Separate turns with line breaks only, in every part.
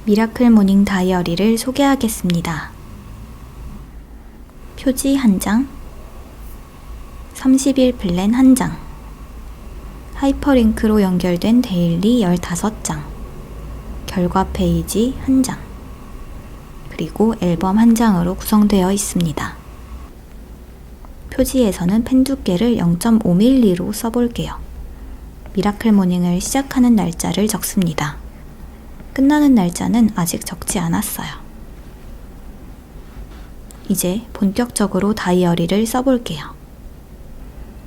미라클 모닝 다이어리를 소개하겠습니다. 표지 1장, 30일 플랜 1장, 하이퍼링크로 연결된 데일리 15장, 결과 페이지 1장, 그리고 앨범 1장으로 구성되어 있습니다. 표지에서는 펜 두께를 0.5mm로 써볼게요. 미라클 모닝을 시작하는 날짜를 적습니다. 끝나는 날짜는 아직 적지 않았어요. 이제 본격적으로 다이어리를 써볼게요.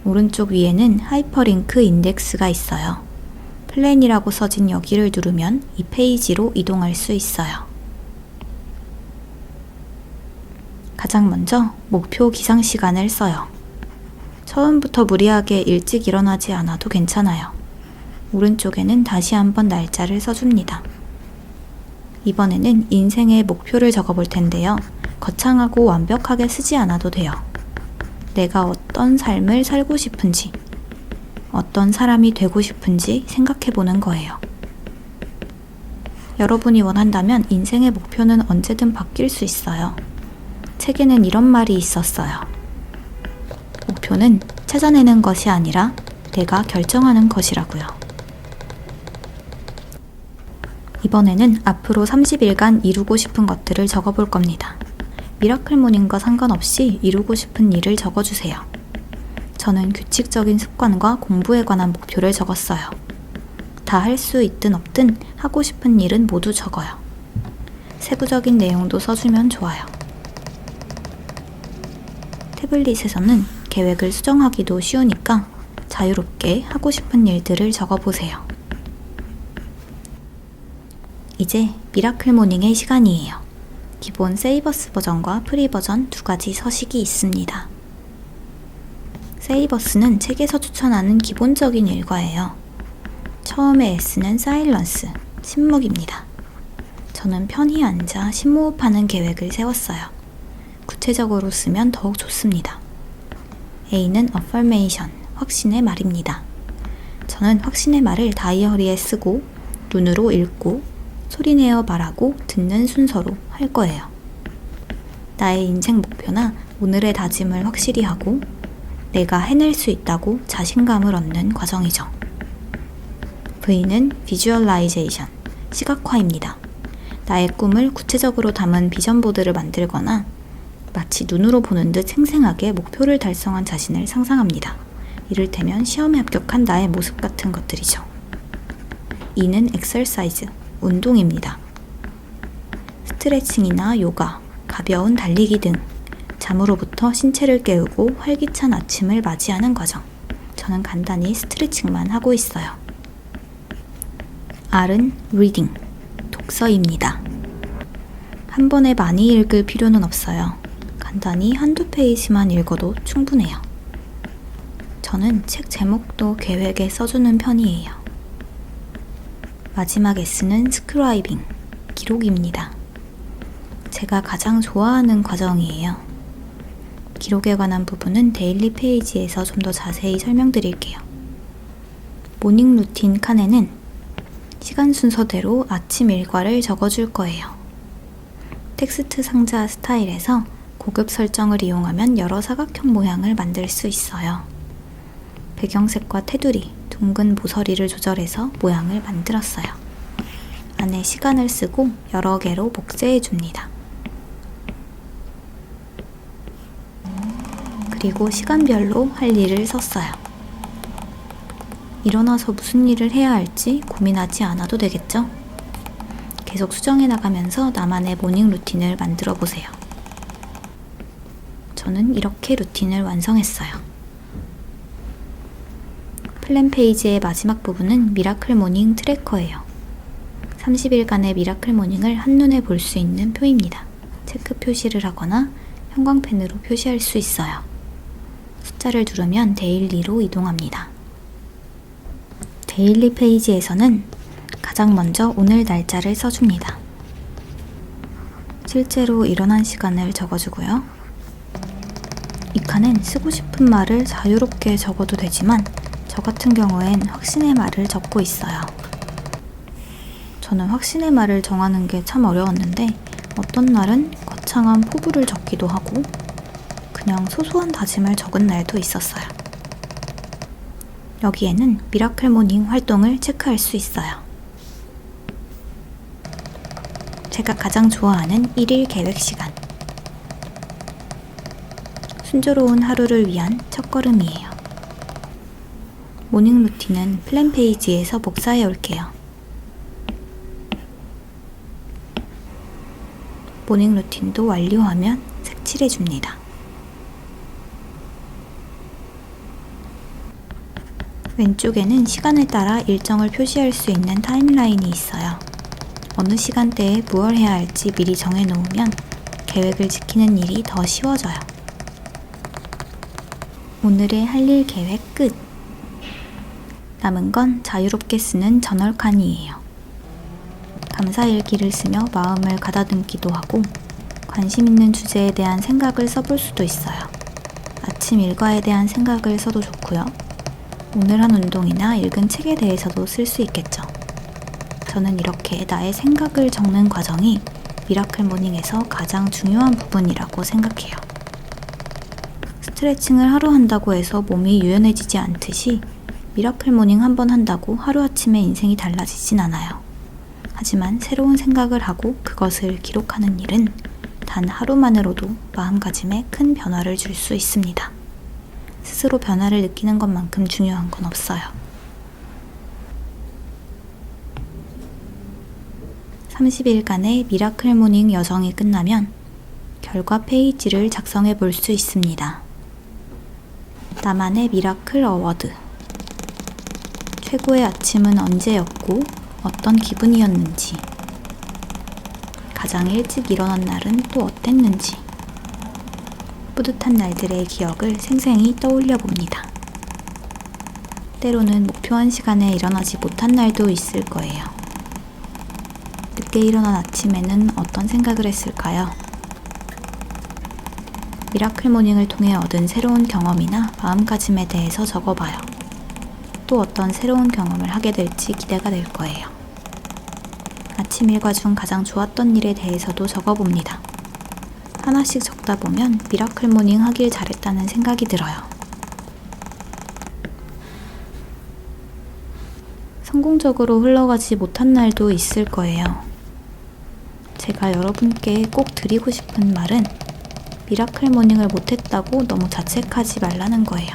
오른쪽 위에는 하이퍼링크 인덱스가 있어요. 플랜이라고 써진 여기를 누르면 이 페이지로 이동할 수 있어요. 가장 먼저 목표 기상 시간을 써요. 처음부터 무리하게 일찍 일어나지 않아도 괜찮아요. 오른쪽에는 다시 한번 날짜를 써줍니다. 이번에는 인생의 목표를 적어볼 텐데요. 거창하고 완벽하게 쓰지 않아도 돼요. 내가 어떤 삶을 살고 싶은지, 어떤 사람이 되고 싶은지 생각해보는 거예요. 여러분이 원한다면 인생의 목표는 언제든 바뀔 수 있어요. 책에는 이런 말이 있었어요. 목표는 찾아내는 것이 아니라 내가 결정하는 것이라고요. 이번에는 앞으로 30일간 이루고 싶은 것들을 적어볼 겁니다. 미라클 모닝과 상관없이 이루고 싶은 일을 적어주세요. 저는 규칙적인 습관과 공부에 관한 목표를 적었어요. 다 할 수 있든 없든 하고 싶은 일은 모두 적어요. 세부적인 내용도 써주면 좋아요. 태블릿에서는 계획을 수정하기도 쉬우니까 자유롭게 하고 싶은 일들을 적어보세요. 이제 미라클 모닝의 시간이에요. 기본 세이버스 버전과 프리 버전 두 가지 서식이 있습니다. 세이버스는 책에서 추천하는 기본적인 일과예요. 처음에 S는 사일런스, 침묵입니다. 저는 편히 앉아 심호흡하는 계획을 세웠어요. 구체적으로 쓰면 더욱 좋습니다. A는 affirmation, 확신의 말입니다. 저는 확신의 말을 다이어리에 쓰고 눈으로 읽고 소리내어 말하고 듣는 순서로 할 거예요. 나의 인생 목표나 오늘의 다짐을 확실히 하고 내가 해낼 수 있다고 자신감을 얻는 과정이죠. V는 visualization, 시각화입니다. 나의 꿈을 구체적으로 담은 비전보드를 만들거나 마치 눈으로 보는 듯 생생하게 목표를 달성한 자신을 상상합니다. 이를테면 시험에 합격한 나의 모습 같은 것들이죠. E는 exercise, 운동입니다. 스트레칭이나 요가, 가벼운 달리기 등 잠으로부터 신체를 깨우고 활기찬 아침을 맞이하는 과정. 저는 간단히 스트레칭만 하고 있어요. R은 reading, 독서입니다. 한 번에 많이 읽을 필요는 없어요. 간단히 한두 페이지만 읽어도 충분해요. 저는 책 제목도 계획에 써주는 편이에요. 마지막 S는 스크라이빙, 기록입니다. 제가 가장 좋아하는 과정이에요. 기록에 관한 부분은 데일리 페이지에서 좀 더 자세히 설명드릴게요. 모닝 루틴 칸에는 시간 순서대로 아침 일과를 적어줄 거예요. 텍스트 상자 스타일에서 고급 설정을 이용하면 여러 사각형 모양을 만들 수 있어요. 배경색과 테두리, 둥근 모서리를 조절해서 모양을 만들었어요. 안에 시간을 쓰고 여러 개로 복제해 줍니다. 그리고 시간별로 할 일을 썼어요. 일어나서 무슨 일을 해야 할지 고민하지 않아도 되겠죠? 계속 수정해 나가면서 나만의 모닝 루틴을 만들어 보세요. 저는 이렇게 루틴을 완성했어요. 플랜 페이지의 마지막 부분은 미라클 모닝 트래커예요. 30일간의 미라클 모닝을 한눈에 볼 수 있는 표입니다. 체크 표시를 하거나 형광펜으로 표시할 수 있어요. 숫자를 누르면 데일리로 이동합니다. 데일리 페이지에서는 가장 먼저 오늘 날짜를 써줍니다. 실제로 일어난 시간을 적어주고요. 이 칸엔 쓰고 싶은 말을 자유롭게 적어도 되지만 저 같은 경우엔 확신의 말을 적고 있어요. 저는 확신의 말을 정하는 게 참 어려웠는데 어떤 날은 거창한 포부를 적기도 하고 그냥 소소한 다짐을 적은 날도 있었어요. 여기에는 미라클 모닝 활동을 체크할 수 있어요. 제가 가장 좋아하는 1일 계획 시간. 순조로운 하루를 위한 첫걸음이에요. 모닝 루틴은 플랜 페이지에서 복사해 올게요. 모닝 루틴도 완료하면 색칠해 줍니다. 왼쪽에는 시간에 따라 일정을 표시할 수 있는 타임라인이 있어요. 어느 시간대에 무엇을 해야 할지 미리 정해놓으면 계획을 지키는 일이 더 쉬워져요. 오늘의 할 일 계획 끝! 남은 건 자유롭게 쓰는 저널 칸이에요. 감사일기를 쓰며 마음을 가다듬기도 하고 관심 있는 주제에 대한 생각을 써볼 수도 있어요. 아침 일과에 대한 생각을 써도 좋고요. 오늘 한 운동이나 읽은 책에 대해서도 쓸 수 있겠죠. 저는 이렇게 나의 생각을 적는 과정이 미라클 모닝에서 가장 중요한 부분이라고 생각해요. 스트레칭을 하루 한다고 해서 몸이 유연해지지 않듯이 미라클 모닝 한 번 한다고 하루아침에 인생이 달라지진 않아요. 하지만 새로운 생각을 하고 그것을 기록하는 일은 단 하루만으로도 마음가짐에 큰 변화를 줄 수 있습니다. 스스로 변화를 느끼는 것만큼 중요한 건 없어요. 30일간의 미라클 모닝 여정이 끝나면 결과 페이지를 작성해 볼 수 있습니다. 나만의 미라클 어워드. 최고의 아침은 언제였고 어떤 기분이었는지, 가장 일찍 일어난 날은 또 어땠는지, 뿌듯한 날들의 기억을 생생히 떠올려 봅니다. 때로는 목표한 시간에 일어나지 못한 날도 있을 거예요. 늦게 일어난 아침에는 어떤 생각을 했을까요? 미라클 모닝을 통해 얻은 새로운 경험이나 마음가짐에 대해서 적어봐요. 또 어떤 새로운 경험을 하게 될지 기대가 될 거예요. 아침 일과 중 가장 좋았던 일에 대해서도 적어봅니다. 하나씩 적다 보면 미라클 모닝 하길 잘했다는 생각이 들어요. 성공적으로 흘러가지 못한 날도 있을 거예요. 제가 여러분께 꼭 드리고 싶은 말은 미라클 모닝을 못했다고 너무 자책하지 말라는 거예요.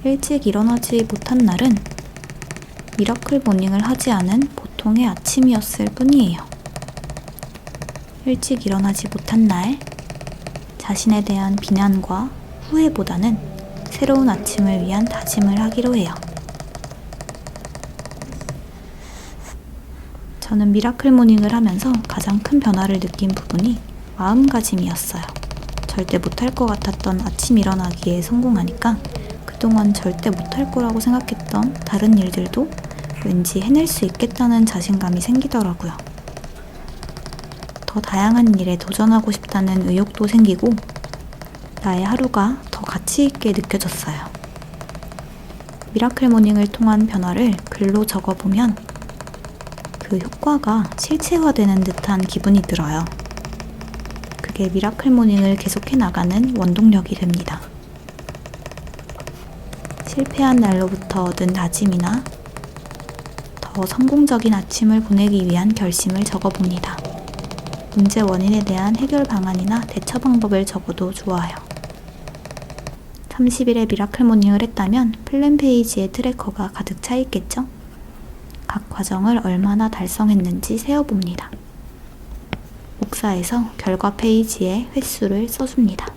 일찍 일어나지 못한 날은 미라클 모닝을 하지 않은 보통의 아침이었을 뿐이에요. 일찍 일어나지 못한 날, 자신에 대한 비난과 후회보다는 새로운 아침을 위한 다짐을 하기로 해요. 저는 미라클 모닝을 하면서 가장 큰 변화를 느낀 부분이 마음가짐이었어요. 절대 못할 것 같았던 아침 일어나기에 성공하니까 그동안 절대 못할 거라고 생각했던 다른 일들도 왠지 해낼 수 있겠다는 자신감이 생기더라고요. 더 다양한 일에 도전하고 싶다는 의욕도 생기고 나의 하루가 더 가치 있게 느껴졌어요. 미라클 모닝을 통한 변화를 글로 적어보면 그 효과가 실체화되는 듯한 기분이 들어요. 그게 미라클 모닝을 계속해 나가는 원동력이 됩니다. 실패한 날로부터 얻은 다짐이나 더 성공적인 아침을 보내기 위한 결심을 적어봅니다. 문제 원인에 대한 해결 방안이나 대처 방법을 적어도 좋아요. 30일의 미라클 모닝을 했다면 플랜 페이지에 트래커가 가득 차 있겠죠? 각 과정을 얼마나 달성했는지 세어봅니다. 복사해서 결과 페이지에 횟수를 써줍니다.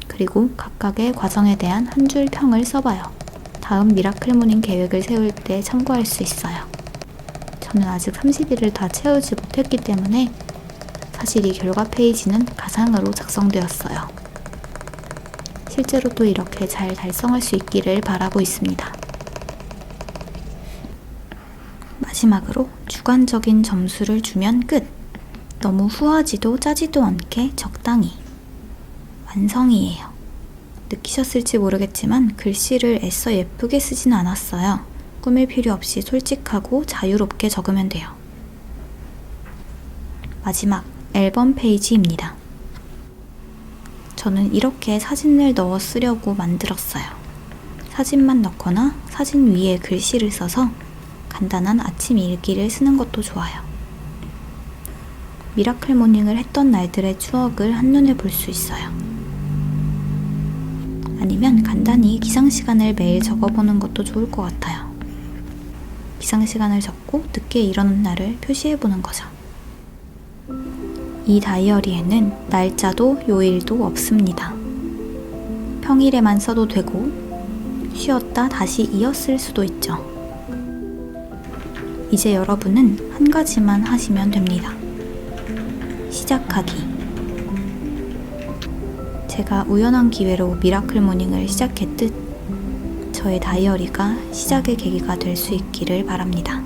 그리고 각각의 과정에 대한 한 줄 평을 써봐요. 다음 미라클 모닝 계획을 세울 때 참고할 수 있어요. 저는 아직 30일을 다 채우지 못했기 때문에 사실 이 결과 페이지는 가상으로 작성되었어요. 실제로도 이렇게 잘 달성할 수 있기를 바라고 있습니다. 마지막으로 주관적인 점수를 주면 끝! 너무 후하지도 짜지도 않게 적당히. 완성이에요. 느끼셨을지 모르겠지만 글씨를 애써 예쁘게 쓰진 않았어요. 꾸밀 필요 없이 솔직하고 자유롭게 적으면 돼요. 마지막 앨범 페이지입니다. 저는 이렇게 사진을 넣어 쓰려고 만들었어요. 사진만 넣거나 사진 위에 글씨를 써서 간단한 아침 일기를 쓰는 것도 좋아요. 미라클 모닝을 했던 날들의 추억을 한눈에 볼 수 있어요. 아니면 간단히 기상시간을 매일 적어보는 것도 좋을 것 같아요. 기상시간을 적고 늦게 일어난 날을 표시해보는 거죠. 이 다이어리에는 날짜도 요일도 없습니다. 평일에만 써도 되고 쉬었다 다시 이었을 수도 있죠. 이제 여러분은 한 가지만 하시면 됩니다. 시작하기. 제가 우연한 기회로 미라클 모닝을 시작했듯 저의 다이어리가 시작의 계기가 될 수 있기를 바랍니다.